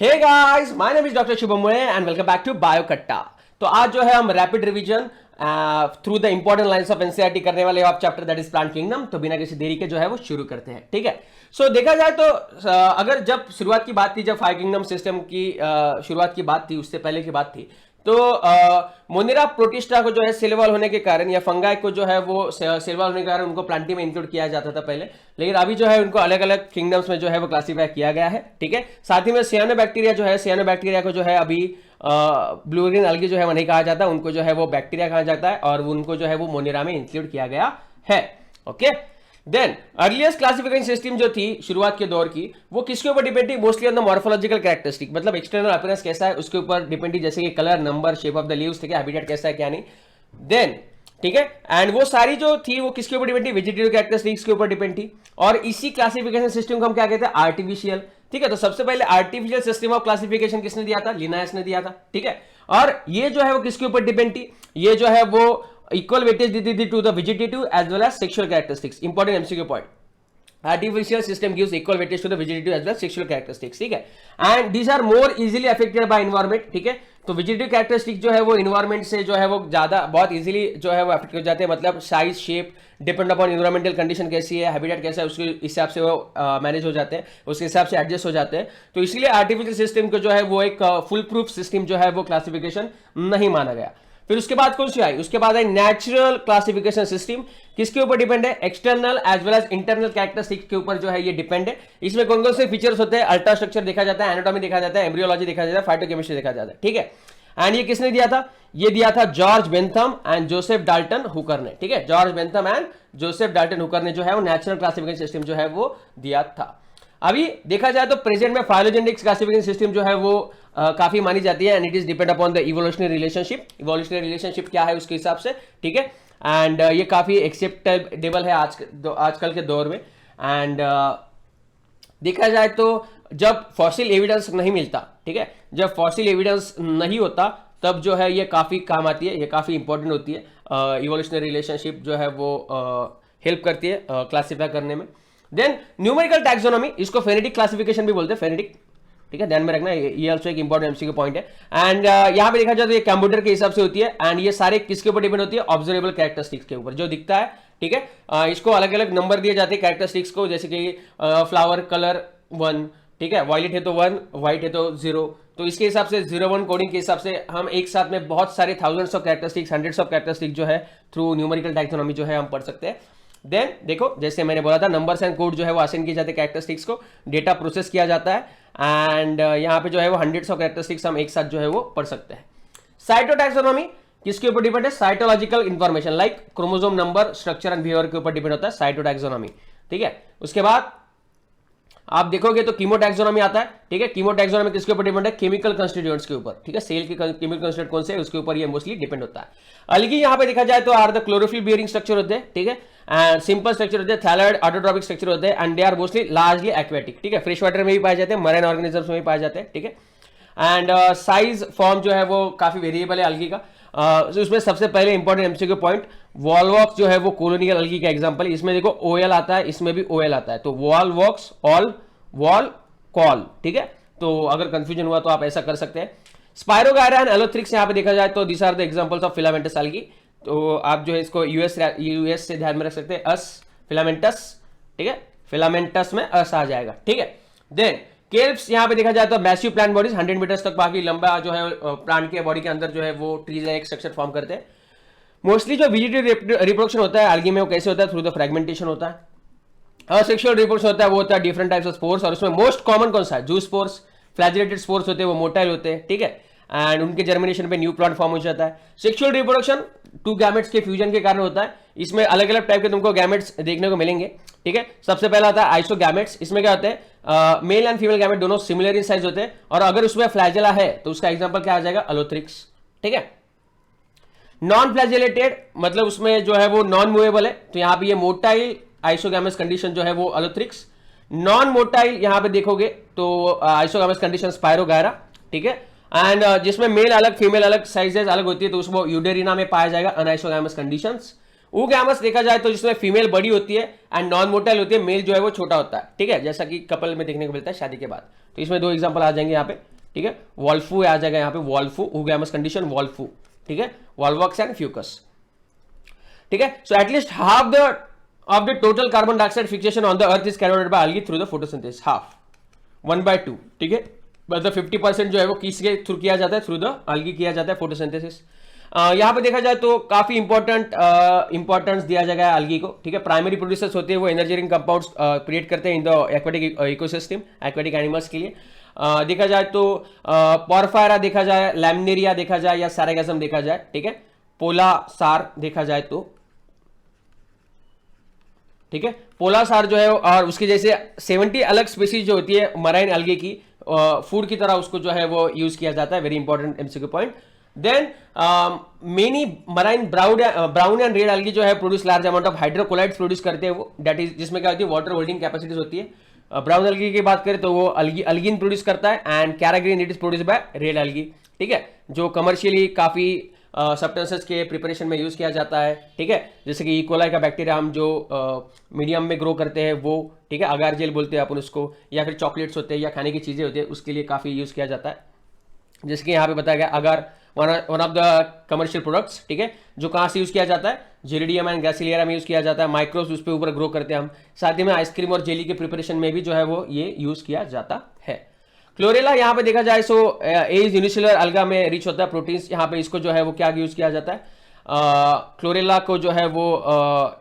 Hey guys, my name is doctor Shubham Mule and welcome back to Biokatta. तो आज जो है हम rapid revision through the important lines of NCERT करने वाले of chapter that is plant kingdom. तो बिना किसी देरी के जो है वो शुरू करते हैं, ठीक है। सो देखा जाए तो अगर जब शुरुआत की बात थी, जब फाइव किंगडम सिस्टम की शुरुआत की बात थी, उससे पहले की बात थी, तो मोनेरा प्रोटिस्टा को जो है सेलवाल होने के कारण या फंगाई को जो है वो सेलवाल होने के कारण उनको प्लांटी में इंक्लूड किया जाता था पहले, लेकिन अभी जो है उनको अलग अलग किंगडम्स में जो है वो क्लासीफाई किया गया है, ठीक है। साथ ही में सियानोबैक्टीरिया जो है, सियानोबैक्टीरिया को जो है अभी ब्लू ग्रीन अलगी जो है वो नहीं कहा जाता, उनको जो है वो बैक्टीरिया कहा जाता है और उनको जो है वो मोनेरा में इंक्लूड किया गया है, okay. Then earliest classification system जो थी शुरुआत के दौर की, वो किसके ऊपर डिपेंड थी? Mostly on the morphological characteristic, मतलब एक्सटर्नल अपीयरेंस कैसा है उसके ऊपर डिपेंड थी, जैसे कि colour, number, shape of the leaves, ठीक है, हैबिटेट कैसा है क्या नहीं। देन ठीक है, एंड वो सारी जो थी वो किसके ऊपर डिपेंड थी? वेजिटेटिव कैरेक्टरिस्टिक्स के ऊपर डिपेंड थी। और इसी क्लासिफिकेशन सिस्टम को हम क्या कहते हैं? आर्टिफिशियल, ठीक है। तो सबसे पहले आर्टिफिशियल सिस्टम ऑफ क्लासिफिकेशन किसने दिया था? लिनायस ने दिया था, ठीक है। और ये जो है वो किसके ऊपर डिपेंड थी? ये जो है वो इक्वल वेटेज देती थी to the vegetative as well as sexual characteristics. Important MCQ point, artificial system gives equal weightage to the vegetative as well as sexual characteristics, ठीक है। and these are more easily affected by environment, ठीक है। तो vegetative characteristic जो है वो environment से जो है वो ज्यादा बहुत इजीली जो है वो अफेक्ट हो जाते हैं, मतलब size, shape, depend upon environmental condition कैसी है, हैबिटेट कैसा है, उसके हिसाब से वो मैनेज हो जाते हैं, उसके हिसाब से एडजस्ट हो जाते हैं। तो इसलिए आर्टिफिशियल सिस्टम को जो है वो एक फुल प्रूफ सिस्टम जो है वो क्लासिफिकेशन नहीं माना गया। फिर उसके बाद कौन सी आई? उसके बाद आई नेचुरल क्लासिफिकेशन सिस्टम। किसके ऊपर डिपेंड है? External as well as internal characteristics के ऊपर जो है ये डिपेंड है। इसमें कौन कौन से फीचर्स होते हैं? अल्ट्रा स्ट्रक्चर देखा जाता है, एनाटॉमी देखा जाता है, एम्ब्रियोलॉजी देखा जाता है, फाइटोकेमिस्ट्री देखा जाता है, ठीक है। एंड ये किसने दिया था? ये दिया था George Bentham and Joseph Dalton Hooker ने, ठीक है। George Bentham and Joseph Dalton Hooker ने जो है वो नेचुरल क्लासिफिकेशन सिस्टम जो है वो दिया था। अभी देखा जाए तो प्रेजेंट में फाइलोजेनेटिक्स क्लासिफिकेशन सिस्टम जो है वो काफी मानी जाती है, and it is depend upon the evolutionary relationship. Evolutionary relationship क्या है उसके हिसाब से, ठीक है। एंड ये काफी एक्सेप्टेबल है आजकल के दौर में। एंड देखा जाए तो जब फॉसिल एविडेंस नहीं मिलता, ठीक है, जब फॉसिल एविडेंस नहीं होता तब जो है ये काफी काम आती है, ये काफी इंपॉर्टेंट होती है। इवोल्यूशनरी रिलेशनशिप जो है वो हेल्प करती है क्लासिफाई करने में। देन न्यूमेरिकल टैक्सोनॉमी, इसको फेनेटिक क्लासिफिकेशन भी बोलते हैं, फेनेटिक, ठीक है, ध्यान में रखना, ये ऑल्सो एक इंपॉर्टेंट एमसीक्यू पॉइंट है। एंड यहाँ पे देखा जाए तो ये कंप्यूटर के हिसाब से होती है, एंड ये सारे किसके ऊपर डिपेंड होती है? ऑब्जर्वेबल कैरेक्टरिस्टिक्स के ऊपर जो दिखता है, ठीक है। इसको अलग अलग नंबर दिए जाते हैं कैरेक्टरिस्टिक्स को, जैसे कि फ्लावर कलर 1, ठीक है, वायलेट है तो 1, व्हाइट है तो 0। तो इसके हिसाब से 0-1 कोडिंग के हिसाब से हम एक साथ में बहुत सारे thousands of characteristics, hundreds of characteristics जो है थ्रू न्यूमेरिकल टैक्सोनॉमी जो है हम पढ़ सकते हैं। देन देखो, जैसे मैंने बोला था, नंबर्स एंड कोड जो है वो असाइन किए जाते हैं कैरेक्टरिस्टिक्स को, डेटा प्रोसेस किया जाता है, एंड यहाँ पे जो है वो हंड्रेड्स ऑफ कैरेक्टरिस्टिक्स हम एक साथ जो है वो पढ़ सकते हैं। साइटोटैक्सोनॉमी किसके ऊपर डिपेंड है? Cytological information like chromosome number, structure and behaviour के ऊपर डिपेंड होता है साइटोटैक्सोनॉमी, ठीक है। उसके बाद आप देखोगे तो कीमोटैक्सोनॉमी आता है, ठीक है। कीमोटैक्सोनॉमी किसके ऊपर डिपेंड है? केमिकल कंस्टिट्यूएंट्स के ऊपर, ठीक है। सेल के केमिकल कंस्टिट्यूएंट कौन से है उसके ऊपर ये मोस्टली डिपेंड होता है। अलगी यहाँ पे देखा जाए तो are the chlorophyll bearing structure होते हैं, ठीक है, एंड सिंपल स्ट्रक्चर होते हैं, थैलाइड ऑटोट्रॉपिक स्ट्रक्चर होते हैं, and they are mostly largely aquatic, ठीक है। फ्रेश वाटर में भी पाए जाते हैं, मरीन ऑर्गेनिजम्स में भी पाए जाते हैं, ठीक है। एंड साइज फॉर्म जो है वो काफी वेरिएबल है अलगी का। उसमें सबसे पहले इंपॉर्टेंट एमसीक्यू पॉइंट, वॉलवॉक्स जो है वो कॉलोनियल अलगी का एग्जांपल। इसमें देखो ओएल आता है, इसमें भी ओएल आता है, तो वॉलवॉक्स, ऑल, वॉल, कॉल, ठीक है। तो अगर कंफ्यूजन हुआ तो आप ऐसा कर सकते हैं। स्पायरोगायरा एंड एलोथ्रिक्स यहाँ पे देखा जाए तो this are the examples of filamentous algae. तो आप जो है इसको यूएस से ध्यान में रख सकते हैं, अस फिलामेंटस, ठीक है, फिलामेंटस में अस आ जाएगा, ठीक है। देन केल्प्स यहाँ पे देखा जाए तो मैसिव प्लांट बॉडीज 100 मीटर्स तक काफी लंबा जो है प्लांट के बॉडी के अंदर जो है वो ट्रीज एक स्ट्रक्चर फॉर्म करते हैं। मोस्टली जो वेजिटेटिव रिप्रोडक्शन होता है अलगी में वो कैसे होता है? थ्रू द फ्रेगमेंटेशन होता है। सेक्सुअल रिप्रोडक्शन होता है वो होता है डिफरेंट टाइप्स ऑफ स्पोर्स, और उसमें मोस्ट कॉमन कौन सा है? जू स्पोर्स, फ्लैजिलेटेड स्पोर्स होते हैं, वो मोटाइल होते हैं, ठीक है, एंड उनके जर्मिनेशन पे न्यू प्लांट फॉर्म हो जाता है। सेक्सुअल रिप्रोडक्शन 2 गैमेट्स के फ्यूजन के कारण होता है। इसमें अलग अलग टाइप के तुमको गैमेट्स देखने को मिलेंगे, ठीक है। सबसे पहला आता है आइसोगैमेट्स। इसमें क्या होते हैं? मेल एंड फीमेल गैमेट दोनों सिमिलर इन साइज होते हैं, और अगर उसमें फ्लैजेला है तो उसका एग्जांपल क्या आ जाएगा? अलोथ्रिक्स, ठीक है। नॉन फ्लैजिलेटेड मतलब उसमें जो है वो नॉन मूवेबल है, तो यहाँ पे ये मोटाइल आइसोगैमस कंडीशन जो है वो अलोथ्रिक्स। नॉन मोटाइल यहां पे देखोगे तो आइसोगैमस कंडीशन स्पायरोगायरा, ठीक है। एंड जिसमें मेल अलग फीमेल अलग साइजेस अलग होती है तो उसको यूडेरिना में पाया जाएगा अनआइसोगैमस कंडीशंस। ऊगैमस देखा जाए तो जिसमें फीमेल बड़ी होती है एंड नॉन मोटाइल होती है, मेल जो है वो छोटा होता है, ठीक है, जैसा कि कपल में देखने को मिलता है शादी के बाद। तो इसमें 2 एग्जांपल आ जाएंगे यहाँ पे। ठीक है, वॉल्फू आ जाएगा यहाँ पे, वॉल्फू ऊगैमस कंडीशन वॉल्फू, ठीक है, वॉल्वॉक्स एंड फ्यूकस, ठीक है। So at least half the of the total carbon dioxide fixation on the earth is carried by algae through the photosynthesis, half 1/2, ठीक है, मतलब 50% जो है वो किसके थ्रू किया जाता है, थ्रू द algae किया जाता है फोटोसिंथेसिस। यहाँ पे देखा जाए तो काफी इंपॉर्टेंस दिया जाएगा algae को, ठीक है। प्राइमरी प्रोड्यूसर्स होते हैं वो एनर्जी रिंग कंपाउंड्स क्रिएट करते हैं in the aquatic ecosystem, aquatic animals के लिए। देखा जाए तो पोरफायरा देखा जाए, लैमिनेरिया देखा जाए या सैरागाज्म देखा जाए, ठीक है, पोलासार देखा जाए तो, ठीक है, पोलासार जो है और उसके जैसे 70 अलग स्पीसीज जो होती है मराइन algae की, फूड की तरह उसको जो है वो यूज किया जाता है, very important MCQ point. Then many marine brown and red algae जो है produce large amount of hydrocolloids produce करते हैं वो, दैट इज जिसमें क्या होती है वाटर होल्डिंग कैपेसिटीज होती है। ब्राउन algae की बात करें तो वो अल्गिन प्रोड्यूस करता है and carrageenan it is produce by red algae, ठीक है, जो कमर्शियली काफी सब्सटेंसेस के प्रिपरेशन में यूज किया जाता है, ठीक है, जैसे कि इकोलाई का बैक्टीरिया हम जो मीडियम में ग्रो करते हैं वो, ठीक है, अगार जेल बोलते हैं अपन उसको, या फिर चॉकलेट्स होते हैं या खाने की चीजें होती है उसके लिए काफी यूज किया जाता है, जैसे कि यहाँ पे बताया गया agar one of the commercial products, ठीक है, जो कहाँ से यूज किया जाता है, जेरिडियम एंड गैसिलियरा में यूज किया जाता है, माइक्रोब्स उस पे ऊपर ग्रो करते हैं हम, साथ ही में आइसक्रीम और जेली के प्रिपरेशन में भी जो है वो ये यूज किया जाता है। क्लोरेला यहाँ पे देखा जाए सो एज यूनिसेलुलर अलगा में रिच होता है प्रोटीन्स, यहाँ पे इसको जो है वो क्या यूज किया जाता है, क्लोरेला को जो है वो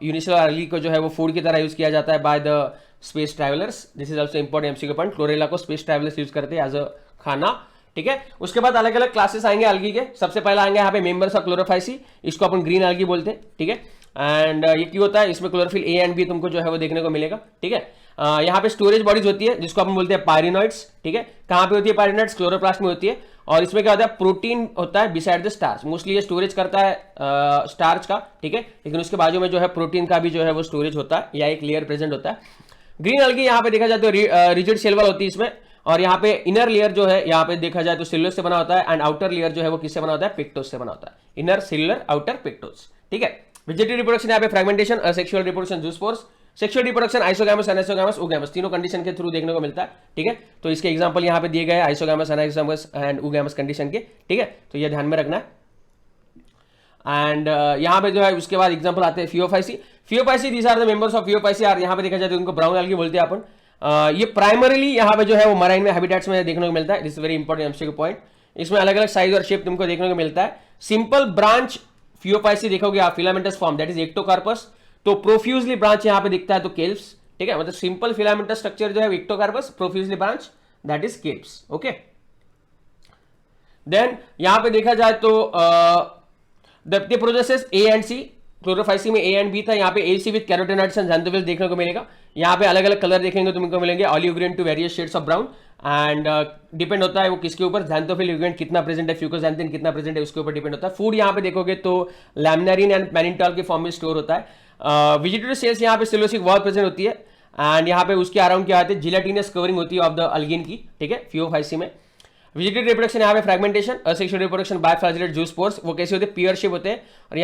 यूनिसेलुलर अलगी को जो है वो फूड की तरह यूज किया जाता है by the space travellers, this is also important MCQ point, chlorella को स्पेस ट्रैवलर्स यूज करते हैं एज अ खाना, ठीक है। उसके बाद अलग अलग क्लासेस आएंगे algae के, सबसे पहला आएंगे यहाँ पे मेंबर्स ऑफ क्लोरोफाइसी, इसको अपन ग्रीन algae बोलते हैं, ठीक है, एंड ये क्यों होता है, इसमें क्लोरोफिल ए एंड बी तुमको जो है वो देखने को मिलेगा, ठीक है। यहाँ पे स्टोरेज बॉडीज होती है जिसको अपन बोलते हैं पायरिनॉइड्स, ठीक है, कहाँ पे होती है पायरिनॉइड्स, क्लोरोप्लास्ट में होती है, और इसमें क्या होता है प्रोटीन होता है बिसाइड द स्टार्च, मोस्टली ये स्टोरेज करता है स्टार्च का, ठीक है, लेकिन उसके बाजू में जो है प्रोटीन का भी जो है वो स्टोरेज होता है या एक लेयर प्रेजेंट होता है। ग्रीन algae यहाँ पे देखा जाए तो रिजिड शेल वाल होती है इसमें, और यहाँ पे इनर लेयर जो है यहाँ पे देखा जाए तो सेल्यूलोज से बना होता है, एंड आउटर लेयर जो है वो किससे बना होता है, पेक्टोज से बना होता है, इनर सेल्यूलर आउटर पेक्टोज, ठीक है। वेजिटेटिव रिप्रोडक्शन यहाँ पे fragmentation, asexual reproduction zoospores, sexual reproduction isogamous, anisogamous, oogamous, तीनों कंडीशन के थ्रू देखने को मिलता है, ठीक है। तो इसके एग्जांपल यहाँ पे दिए गए isogamous, anisogamous and oogamous condition के, ठीक है, तो ये ध्यान में रखना है। एंड यहाँ पे जो है उसके बाद एग्जांपल आते हैं Phaeophyceae, Phaeophyceae these are the members of Phaeophyceae, और यहाँ पे देखा जाए तो उनको ब्राउन algae बोलते हैं अपन। ये प्राइमरीली यहाँ पे जो है वो मराइन में हैबिटेट्स में देखने को मिलता है, this is very important MCQ point, इसमें अलग अलग साइज और शेप तुमको देखने को मिलता है। सिंपल ब्रांच फियोफाइसी देखोगे आप, filamentous form that is Ectocarpus, तो प्रोफ्यूजली ब्रांच यहाँ पे दिखता है तो केल्प्स, ठीक है, मतलब सिंपल फिलामेंटस स्ट्रक्चर जो है Ectocarpus, profusely branch that is kelps, okay. Then यहाँ पे देखा जाए तो the processes A and C, Chlorophyceae में ए एंड बी था, यहाँ पे A C with carotenoids and xanthophylls देखने को मिलेगा, यहाँ पे अलग अलग कलर देखेंगे तुमको मिलेंगे, olive green to various shades of brown, and depend होता है वो किसके ऊपर, ज़ैंथोफिल यूगेंट कितना प्रेजेंट है, फ्यूकोज़ैंथिन कितना प्रेजेंट है उसके ऊपर डिपेंड होता है। फूड यहाँ पे देखोगे तो लैमिनारिन एंड मैनिटॉल के फॉर्म में स्टोर होता है। वेजिटेटिव सेल्स यहाँ पे सेलुलोसिक वॉल प्रेजेंट होती है, एंड यहाँ पे उसके अराउंड क्या आते हैं, जिलेटिनस कवरिंग होती है ऑफ द अल्गिन की, ठीक है, फियोफाइसी में। वेजिटेटिव रिप्रोडक्शन यहाँ पे fragmentation, asexual reproduction by flagellate zoospores, वो कैसे होते हैं, पेयर शेप होते हैं, और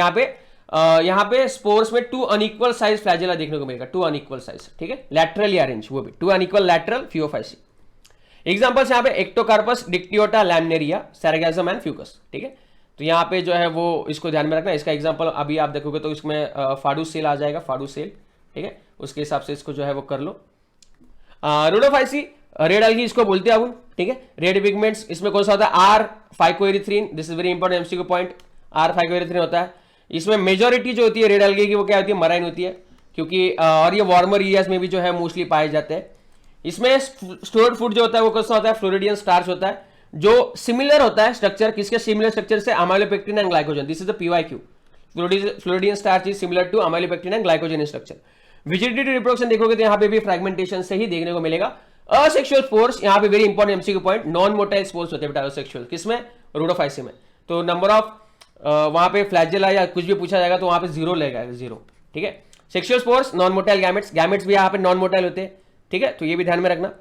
यहाँ पे स्पोर्स में 2 अनइक्वल साइज फ्लैजेला देखने को मिलेगा, 2 अनइक्वल साइज, ठीक है, लैटरली अरेंज, वो भी 2 अनइक्वल लैटरल फियोफाइसी। एग्जांपल्स यहाँ पे Ectocarpus, Dictyota, Laminaria, Sargassum and Fucus, ठीक है, तो यहाँ पे जो है वो इसको ध्यान में रखना। इसका एग्जांपल अभी आप देखोगे तो इसमें फाडू सेल आ जाएगा, फाडू सेल, ठीक है, उसके हिसाब से इसको जो है वो कर लो। रोडोफाइसी, रेड algae इसको बोलते हैं अपन, ठीक है, रेड पिगमेंट्स, इसमें कौन सा होता है, R phycoerythrin, this is very important MCQ point, R phycoerythrin होता है। इसमें मेजोरिटी जो होती है रेड algae की वो क्या होती है, मराइन होती है, क्योंकि और ये वार्मर एरियाज में भी जो है मोस्टली पाए जाते हैं। इसमें स्टोर्ड फूड जो होता है वो कौन सा होता है, फ्लोरिडियन स्टार्च होता है, जो सिमिलर होता है स्ट्रक्चर, किसके सिमिलर स्ट्रक्चर से, amylopectin and glycogen, this is the PYQ, floridean starch is similar to amylopectin and glycogen in structure. Vegetative reproduction देखोगे तो यहाँ पे भी फ्रेगमेंटेशन से ही देखने को मिलेगा। असेक्सुअल स्पोर्स, यहाँ पे very important MCQ point, non motile spores होते हैं बेटा असेक्सुअल, किसमें, रोडोफाइसी में, तो नंबर ऑफ वहां पे फ्लैजेला या कुछ भी पूछा जाएगा तो वहां पे 0 लगेगा, 0, ठीक है। Sexual spores, non motile gametes, gametes भी यहाँ पे नॉन मोटाइल होते हैं, ठीक है, तो ये भी ध्यान में रखना।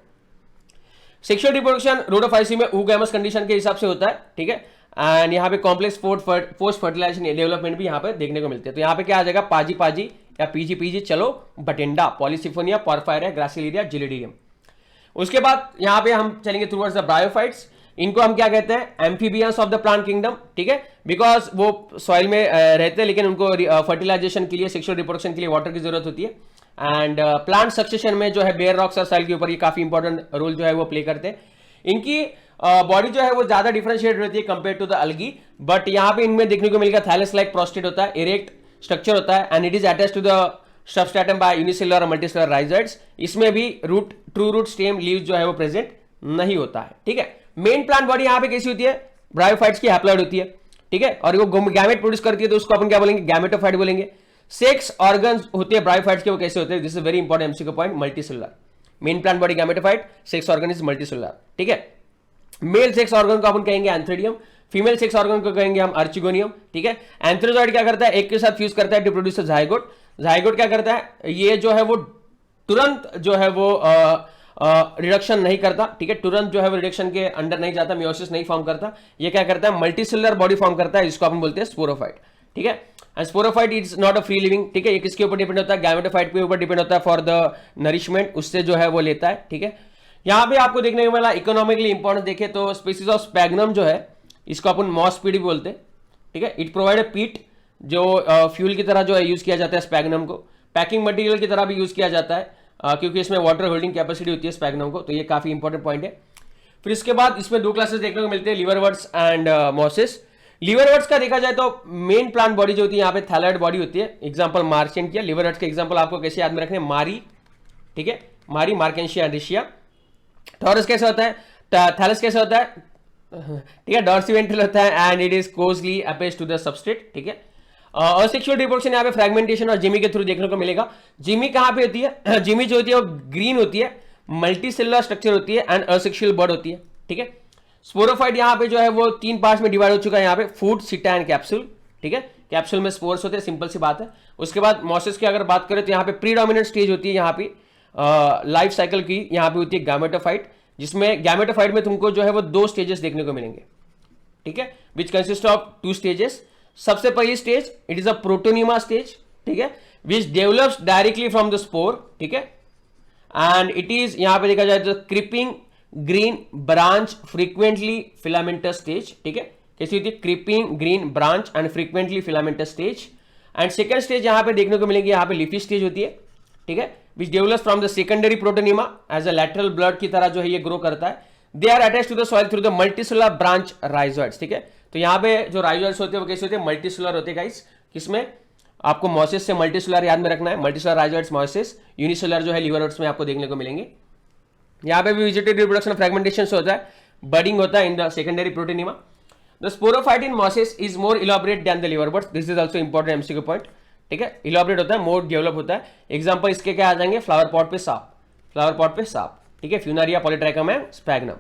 सेक्सुअल रिप्रोडक्शन रोडोफाइसी में oogamous कंडीशन के हिसाब से होता है, ठीक है, एंड यहाँ पे कॉम्प्लेक्स पोस्ट फर्टिलाइजेशन डेवलपमेंट भी यहाँ पे देखने को मिलते हैं। तो यहाँ पे क्या आ जाएगा, पाजी पाजी या पीजी पीजी, चलो बटेंडा, पॉलीसिफोनिया, पोरफायरा, ग्रासिलिडिया, जिलिडियम। उसके बाद यहाँ पे हम चलेंगे टुवर्ड्स द ब्रायोफाइट्स। इनको हम क्या कहते हैं, amphibians of the plant kingdom, ठीक है, बिकॉज वो सॉइल में रहते हैं लेकिन उनको फर्टिलाइजेशन के लिए, सेक्सुअल रिप्रोडक्शन के लिए वाटर की जरूरत होती है। एंड प्लांट सक्सेशन में जो है बेयर रॉक्स और सॉइल के ऊपर ये काफी इंपॉर्टेंट रोल जो है वो प्ले करते हैं। इनकी बॉडी जो है वो ज्यादा डिफरेंशिएट रहती है कंपेयर टू द अलगी, बट यहाँ पे इनमें देखने को मिलेगा थैलस लाइक प्रोस्टेट होता है, इरेक्ट स्ट्रक्चर होता है, and it is attached to the substratum by unicellular और मल्टीसेलुलर राइजोइड्स। इसमें भी root, true root, stem, leaves जो है वो प्रेजेंट नहीं होता है, ठीक है। मेन प्लांट बॉडी यहाँ पे कैसी होती है, ब्रायोफाइट्स की हैप्लॉइड होती है, ठीक है, और वो गैमेट प्रोड्यूस करती है तो उसको अपन क्या बोलेंगे, गैमेटोफाइट बोलेंगे। सेक्स ऑर्गन्स होते हैं ब्रायोफाइट्स के, वो कैसे होते हैं, this is very important MCQ point, multicellular. Main plant body gametophyte, sex organ is multicellular, ठीक है। मेल सेक्स ऑर्गन को अपन कहेंगे एंथ्रेडियम, फीमेल सेक्स ऑर्गन को कहेंगे हम आर्चिगोनियम, ठीक है। एंथ्रोजॉइड क्या करता है, एक के साथ फ्यूज करता है टू प्रोड्यूस जाइगोट। जाइगोट क्या करता है, ये जो है वो तुरंत जो है वो रिडक्शन नहीं करता, ठीक है, तुरंत जो है वो रिडक्शन के अंडर नहीं जाता, मियोसिस नहीं फॉर्म करता। ये क्या करता है, मल्टीसेलुलर बॉडी फॉर्म करता है, जिसको अपन बोलते हैं स्पोरोफाइट, ठीक है। And sporophyte is not a free living, ठीक है, ये किसके ऊपर डिपेंड होता है, गैमेटोफाइट के ऊपर डिपेंड होता है फॉर द नरिशमेंट, उससे जो है वो लेता है, ठीक है। यहां पे आपको देखने को मिला इकोनॉमिकली इंपॉर्टेंट देखे तो स्पीसीज ऑफ स्पैग्नम जो है, इसको अपन मॉस पीट भी बोलते हैं, ठीक है। इट प्रोवाइड अ पीट जो फ्यूल की तरह जो है यूज किया जाता है स्पैग्नम को, पैकिंग मटेरियल की तरह भी यूज किया जाता है, क्योंकि इसमें वाटर होल्डिंग कैपेसिटी होती है स्पैग्नम को, तो ये काफी इंपॉर्टेंट पॉइंट है। फिर इसके बाद इसमें दो क्लासेस देखने को मिलते हैं, लिवरवर्ट्स एंड मॉसेस। लिवरवर्ट्स का देखा जाए तो मेन प्लांट बॉडी जो होती है यहाँ पे थैलॉइड बॉडी होती है, एग्जांपल मार्शियन किया। लिवरवर्ट्स के एग्जांपल आपको कैसे याद में रखने, मारी, ठीक है, मारी, मार्केंशिया, एंड्रिशिया। टॉरस कैसे होता है, थैलस कैसे होता है, ठीक है, डॉर्सिवेंट्रल होता है and it is closely attached to the substrate, ठीक है। असेक्सुअल रिप्रोडक्शन यहाँ पे फ्रेगमेंटेशन और जिमी के थ्रू देखने को मिलेगा। जिमी कहाँ पे होती है, जिमी जो होती है वो ग्रीन होती है, मल्टी सेलुलर स्ट्रक्चर होती है एंड असेक्सुअल बर्ड होती है, ठीक है। स्पोरोफाइट यहाँ पे जो है वो 3 पार्ट्स में डिवाइड हो चुका है, यहाँ पे फूड, सिटा एंड कैप्सूल, ठीक है। कैप्सूल में स्पोर्स होते हैं, सिंपल सी बात है। उसके बाद मॉसेस की अगर बात करें तो यहाँ पे प्रीडोमिनेंट स्टेज होती है यहाँ पे लाइफ साइकिल की, यहाँ पे होती है गैमेटोफाइट, जिसमें गैमेटोफाइट में तुमको जो है वो 2 स्टेजेस देखने को मिलेंगे, ठीक है, विच कंसिस्ट ऑफ 2 स्टेजेस। सबसे पहली stage it is a protonema stage, ठीक है, which develops directly from the spore, ठीक है, एंड इट इज यहां पे देखा जाए तो creeping green branch frequently filamentous stage, ठीक है, कैसी होती है, creeping green branch and frequently filamentous stage. And second stage यहां पे देखने को मिलेगी, यहां पे लीफी स्टेज होती है, ठीक है, which develops from the secondary protonema as a lateral bud की तरह जो है ये ग्रो करता है। They are attached to the soil through the multicellular branch rhizoids, ठीक है। तो यहाँ पे जो राइजोइड्स होते हैं वो कैसे होते हैं, मल्टीसेलुलर होते हैं गाइस। किसमें, आपको मॉसेस से मल्टीसेलुलर याद में रखना है, मल्टीसेलुलर राइजोइड्स मॉसेस, यूनिसेलुलर जो है लिवरवर्ट्स में आपको देखने को मिलेंगे। यहाँ पे भी वेजिटेटिव रिप्रोडक्शन फ्रेगमेंटेशन से होता है, बडिंग होता है in the secondary protonema. The sporophyte in mosses is more elaborate than the liverworts, this is also important MCQ point, ठीक है। इलॉबरेट होता है, मोर डेवलप होता है। एग्जाम्पल इसके क्या आ जाएंगे, फ्लावर पॉट पे सांप, फ्लावर पॉट पे सांप, ठीक है, Funaria, Polytrichum and sphagnum.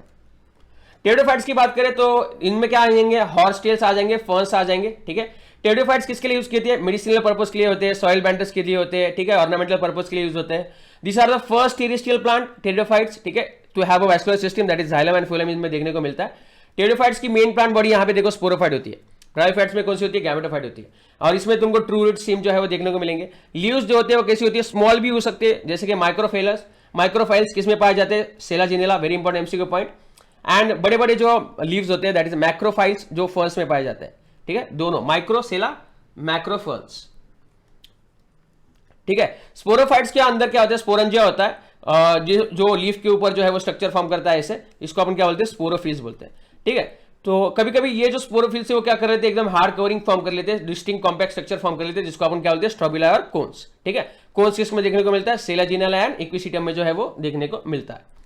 Pteridophytes की बात करें तो इनमें क्या आ जाएंगे, हॉर्स टेल्स आ जाएंगे, फर्न्स आ जाएंगे, ठीक है। टेरिडोफाइट्स किसके लिए यूज किए थे, मेडिसिनल पर्पस के लिए होते हैं, सॉइल बैंटर्स के लिए होते हैं, ठीक है, ऑर्नामेंटल पर्पस के लिए यूज होते हैं। This are the first terrestrial plant pteridophytes, ठीक है, to have a vascular system that is xylem and phloem में देखने को मिलता है। टेरिडोफाइट्स की मेन प्लांट बॉडी यहाँ पे देखो स्पोरोफाइट होती है, ब्रायोफाइट्स में कौन सी होती है, गैमेटोफाइट होती है, और इसमें तुमको ट्रू रूट स्टेम जो है वो देखने को मिलेंगे। लीव्स जो होते हैं वो कैसी होती है, स्मॉल भी हो सकते हैं, जैसे कि माइक्रोफेलस, माइक्रोफाइल्स किसमें पाए जाते हैं, Selaginella, very important MCQ point. And बड़े बड़े जो लीव्स होते हैं दैट इज मैक्रोफाइल्स, जो फर्न्स में पाए जाते हैं, ठीक है, दोनों माइक्रो, सेला, मैक्रोफर्न्स, ठीक है। स्पोरोफाइट्स के अंदर क्या होता है, स्पोरेंजिया होता है, जो लीफ के ऊपर जो है वो स्ट्रक्चर फॉर्म करता है ऐसे, इसको अपन क्या बोलते हैं, स्पोरोफिल्स बोलते हैं, ठीक है। तो कभी कभी ये जो स्पोरोफिल्स है वो क्या कर लेते हैं, एकदम हार्ड कवरिंग फॉर्म कर लेते हैं, डिस्टिंक्ट कॉम्पैक्ट स्ट्रक्चर फॉर्म कर लेते हैं, जिसको अपन क्या बोलते हैं, स्ट्रोबिला और कोन्स, ठीक है। कोन्स किसमें देखने को मिलता है, सेलाजिनेला एंड इक्विसिटम में जो है वो देखने को मिलता है।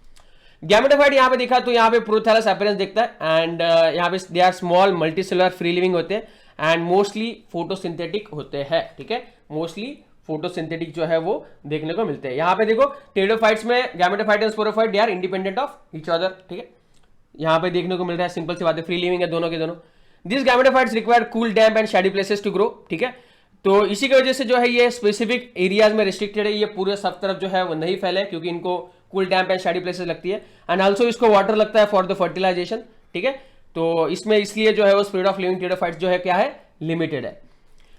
गैमेटोफाइट यहाँ पे देखा तो यहाँ पे प्रोथैलस अपीयरेंस दिखता है, एंड यहाँ पे they are small multicellular free living होते हैं एंड मोस्टली फोटोसिंथेटिक होते हैं, ठीक है, मोस्टली फोटोसिंथेटिक जो है वो देखने को मिलते हैं। यहाँ पे देखो टेरिडोफाइट्स में gametophyte and sporophyte they are independent of each other, ठीक है, यहाँ पे देखने को मिल रहा है, सिंपल सी बात है, फ्री लिविंग है दोनों के दोनों। This gametophytes require cool damp and shady places to grow, ठीक है। तो इसी की वजह से जो है ये स्पेसिफिक एरियाज में रिस्ट्रिक्टेड है, ये पूरे सब तरफ जो है वो नहीं फैले, क्योंकि इनको cool damp and shady places लगती है, एंड ऑल्सो इसको वाटर लगता है फॉर द फर्टिलाइजेशन, ठीक है। तो इसमें इसलिए जो है वो स्पीड ऑफ लिविंग टेरिडोफाइट्स जो है क्या है, लिमिटेड है।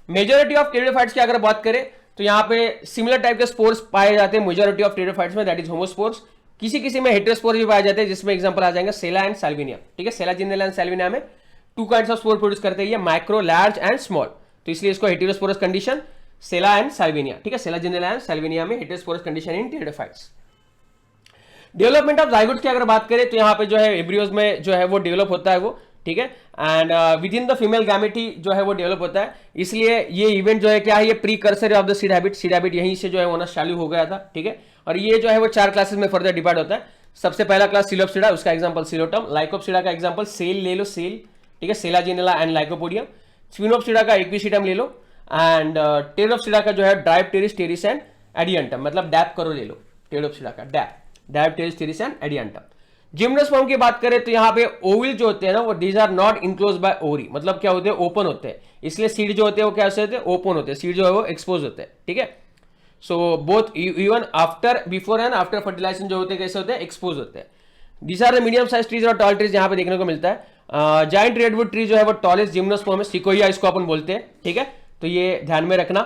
मेजोरिटी ऑफ टेरिडोफाइट्स की अगर बात करें तो यहाँ पे सिमिलर टाइप के स्पोर्स पाए जाते हैं मेजोरिटी ऑफ टेरिडोफाइट्स में, दैट इज होमोस्पोर्स। किसी किसी में हेटेरोस्पोर भी पाए जाते हैं, जिसमें एग्जांपल आ जाएंगे सेला एंड साल्विनिया, ठीक है। सेला जिनेला एंड साल्विनिया में 2 काइंड्स ऑफ स्पोर प्रोड्यूस करते हैं, माइक्रो, लार्ज एंड स्मॉल, तो इसलिए इसको हेटेरोस्पोरस कंडीशन सेला एंड साल्विनिया, ठीक है। सेला जिनेला एंड साल्विनिया में heterosporous condition in pteridophytes. Development of zygote की अगर बात करें तो यहाँ पे जो है एब्रियोज में जो है वो डेवलप होता है वो, ठीक है। And within the female gamete जो है वो डेवलप होता है, इसलिए ये इवेंट जो है क्या है, ये precursor of the seed habit, seed habit यहीं से जो है होना चालू हो गया था, ठीक है। और ये जो है वो 4 क्लासेस में फर्दर डिवाइड होता है। सबसे पहला क्लास सिलोप्सिडा, उसका एग्जांपल सिलोटम। लाइकोप्सिडा का एग्जांपल सेल ले लो, सेल, ठीक है, सेला जिनेला एंड लाइकोपोडियम। स्फिनोप्सिडा का इक्विसिटम ले लो, एंड टेरोप्सिडा का जो है ड्राइप्टेरिस, टेरिस एंड एडियंटम, मतलब डैप करो ले लो, टेरोप्सिडा का डैप, Dryopteris, Pteris and Adiantum. Gymnosperm की बात करें तो यहाँ पे ओविल जो होते हैं ना, वो these are not enclose by ovary, मतलब क्या होते हैं, ओपन होते हैं, इसलिए सीड जो होते हैं वो कैसे होते हैं, ओपन होते हैं, सीड जो है वो एक्सपोज होते हैं, ठीक है। So both even after, before and after fertilization जो होते हैं कैसे होते हैं, एक्सपोज होते हैं। These are the medium size trees और टॉल ट्रीज यहाँ पे देखने को मिलता है। जाइंट रेडवुड ट्री जो है वो टॉलेस्ट जिम्नोस्पर्म है, सिकोया इसको अपन बोलते हैं, ठीक है, तो ये ध्यान में रखना।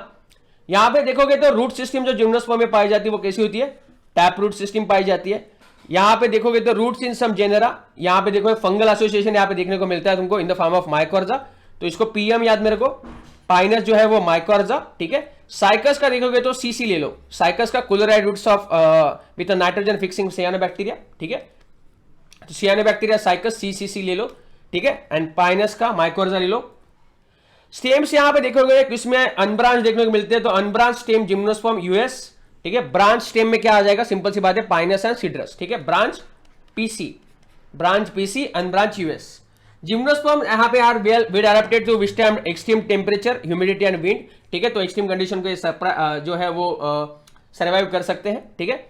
यहाँ पे देखोगे तो रूट सिस्टम जो जिम्नोस्पर्म में पाई जाती है वो कैसी होती है, टैप रूट सिस्टम पाई जाती है। यहां पे देखोगे तो रूट्स इन सम जेनेरा, यहां पे देखो फंगल एसोसिएशन यहां पे देखने को मिलता है तुमको इन द फॉर्म ऑफ माइकोर्जा, तो इसको पीएम याद में रखो। पाइनस जो है वो माइकोर्जा, ठीक है। साइकस का देखोगे तो सीसी ले लो, साइकस का coralloid roots of with nitrogen fixing cyanobacteria, ठीक है, तो सियानोबैक्टीरिया साइकस सीसीसी ले लो, ठीक है। एंड पाइनस का माइकोर्जा ले लो। स्टेम्स यहां पे देखोगे इसमें अनब्रांच देखने को मिलते हैं, तो अनब्रांच स्टेम जिम्नोस्पर्म यूएस, ठीक है। ब्रांच स्टेम में क्या आ जाएगा, सिंपल सी बात है, पाइनस एंड सिड्रस, ठीक है। ब्रांच पीसी, अनब्रांच यूएस। जिम्नोस्पर्म यहाँ पे are well adapted to withstand extreme temperature, humidity and wind, ठीक है, तो एक्सट्रीम कंडीशन को जो है वो सर्वाइव कर सकते हैं, ठीक है।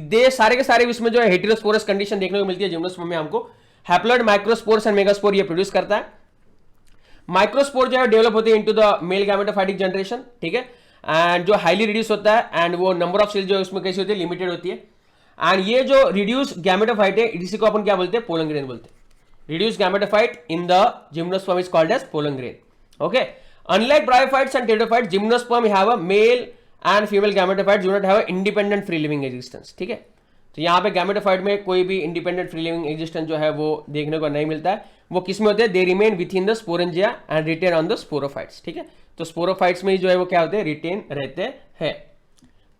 दे सारे के सारे इसमें जो है हेटेरोस्पोरस कंडीशन देखने को मिलती है जिम्नोस्पर्म में हमको। हैप्लॉइड माइक्रोस्पोर्स एंड मेगास्पोर ये प्रोड्यूस करता है। माइक्रोस्पोर जो है डेवलप होते हैं into the male gametophytic generation, ठीक है, एंड जो हाईली रिड्यूस होता है, एंड वो नंबर ऑफ सेल जो उसमें कैसी होती है, लिमिटेड होती है। एंड ये जो रिड्यूस गैमेटोफाइट है इसी को अपन क्या बोलते हैं, पोलन ग्रेन बोलते हैं। Reduce gametophyte in the gymnosperm is called as pollen grain, okay. Unlike bryophytes and pteridophytes, gymnosperm have a male and female gametophytes do not have a independent free living existence, ठीक है। तो यहाँ पे gametophyte में कोई भी independent free living existence जो है वो देखने को नहीं मिलता है। वो किसमें होते हैं, they remain within the sporangia and retain on the sporophytes, ठीक है। तो स्पोरोफाइट्स में ही जो है वो क्या होते हैं, रिटेन रहते हैं,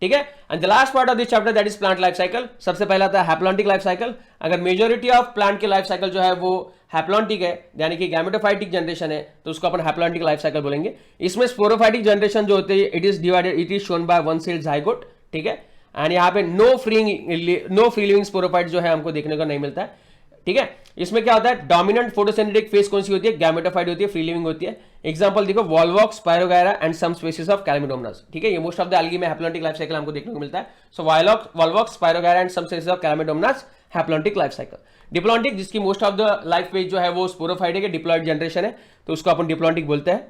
ठीक है। And the last part of this chapter that is plant life cycle. सबसे पहला था हैप्लॉन्टिक लाइफ साइकिल। अगर मेजॉरिटी ऑफ प्लांट के लाइफ साइकिल जो है वो हैप्लॉन्टिक है, यानी कि गैमेटोफाइटिक जनरेशन है, तो उसको अपन हैप्लॉन्टिक लाइफ साइकिल बोलेंगे। इसमें स्पोरोफाइटिक जनरेशन जो होती है it is divided, it is shown by one cell zygote, ठीक है। एंड यहाँ पे नो फ्री लिविंग स्पोरोफाइट जो है हमको देखने को नहीं मिलता है, ठीक है। इसमें क्या होता है, डोमिनेंट फोटोसिंथेटिक फेज कौन सी होती है, गैमेटोफाइट होती है, फ्री लिविंग होती है। एग्जांपल देखो, Volvox, Spirogyra and some species of Chlamydomonas, ठीक है। ये मोस्ट ऑफ द एल्गी में हैप्लॉन्टिक लाइफ साइकिल हमको देखने को मिलता है। So Volvox, Spirogyra and some species of Chlamydomonas, haplontic life cycle. Diplontic, जिसकी most of the life phase जो है वो स्पोरोफाइट है, डिप्लॉइड जनरेशन है, तो उसको अपन डिप्लॉन्टिक बोलते हैं,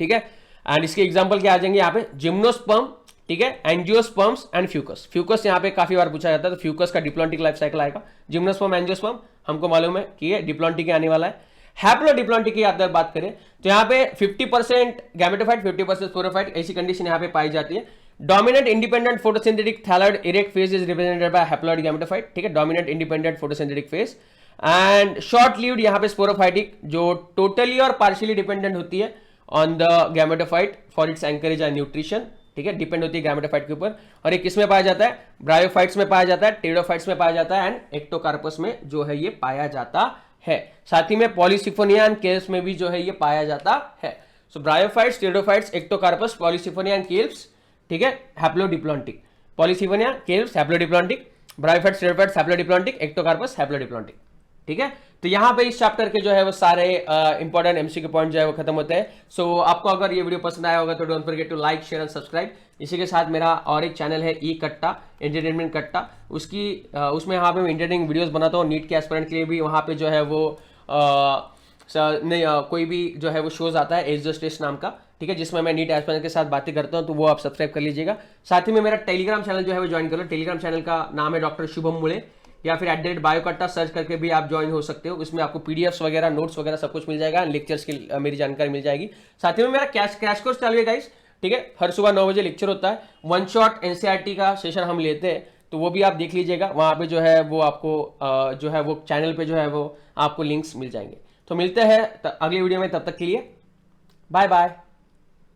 ठीक है। एंड इसके एग्जाम्पल क्या आ जाएंगे यहाँ पे, जिम्नोस्पर्म, ठीक है, एंजियोस्पर्म्स एंड फ्यूकस। फ्यूकस यहाँ पे काफी बार पूछा जाता है, तो फ्यूकस का डिप्लॉन्टिक लाइफ साइकिल आएगा। जिम्नोस्पर्म, एंजियोस्पर्म हमको मालूम है कि ये डिप्लॉन्टिक आने वाला है। हैप्लोडिप्लॉन्टिक की अगर बात करें तो यहाँ पे 50% गैमेटोफाइट, 50% स्पोरोफाइट, ऐसी कंडीशन यहाँ पे पाई जाती है। Dominant independent photosynthetic thalloid erect phase is represented by haploid gametophyte, ठीक है, dominant independent photosynthetic phase. And short lived यहाँ पे स्पोरोफाइटिक, जो टोटली और पार्शियली डिपेंडेंट होती है on the gametophyte for its anchorage and nutrition, ठीक है, डिपेंड होती है गैमेटोफाइट के ऊपर। और ये किसमें पाया जाता है, ब्रायोफाइट्स में पाया जाता है, टेरिडोफाइट्स में पाया जाता है, एंड एक्टोकार्पस में जो है ये पाया जाता है। साथ ही में पॉलीसिफोनिया एंड केल्प्स में भी जो है ये पाया जाता है। So bryophytes, pteridophytes, Ectocarpus, Polysiphonia and kelps, ठीक है, haplodiplontic. Polysiphonia, kelps, haplodiplontic, bryophytes, pteridophytes, haplodiplontic, Ectocarpus, haplodiplontic, ठीक है। तो यहाँ पे इस चैप्टर के जो है वो सारे इंपॉर्टेंट एमसीक्यू पॉइंट जो है वो खत्म होते हैं। सो आपको अगर ये वीडियो पसंद आया होगा तो don't forget to like, share and subscribe. इसी के साथ मेरा और एक चैनल है ई कट्टा, एंटरटेनमेंट कट्टा, उसमें यहाँ पे मैं एंटरटेनिंग वीडियोस बनाता हूँ। नीट के एस्पिरेंट के लिए भी वहाँ पे जो है वो कोई भी जो है वो शोज आता है, एज जस्ट टेस्ट नाम का, ठीक है, जिसमें मैं नीट एस्पिरेंट के साथ बातें करता हूँ, तो वो आप सब्सक्राइब कर लीजिएगा। साथ ही में मेरा टेलीग्राम चैनल जो है वो ज्वाइन कर लो। टेलीग्राम चैनल का नाम है डॉक्टर शुभम मुले, या फिर @बायोकट्टा सर्च करके भी आप ज्वाइन हो सकते हो। इसमें आपको पीडीएफ्स वगैरह, नोट्स वगैरह सब कुछ मिल जाएगा, लेक्चर्स की मेरी जानकारी मिल जाएगी। साथ ही में मेरा क्रैश कोर्स चालू है गाइस, ठीक है, हर सुबह 9 बजे लेक्चर होता है। वन शॉट एनसीईआरटी का सेशन हम लेते हैं, तो वो भी आप देख लीजिएगा, वहाँ पे जो है वो आपको जो है वो चैनल पे जो है वो आपको लिंक्स मिल जाएंगे। तो मिलते हैं अगली वीडियो में, तब तक के लिए बाय बाय।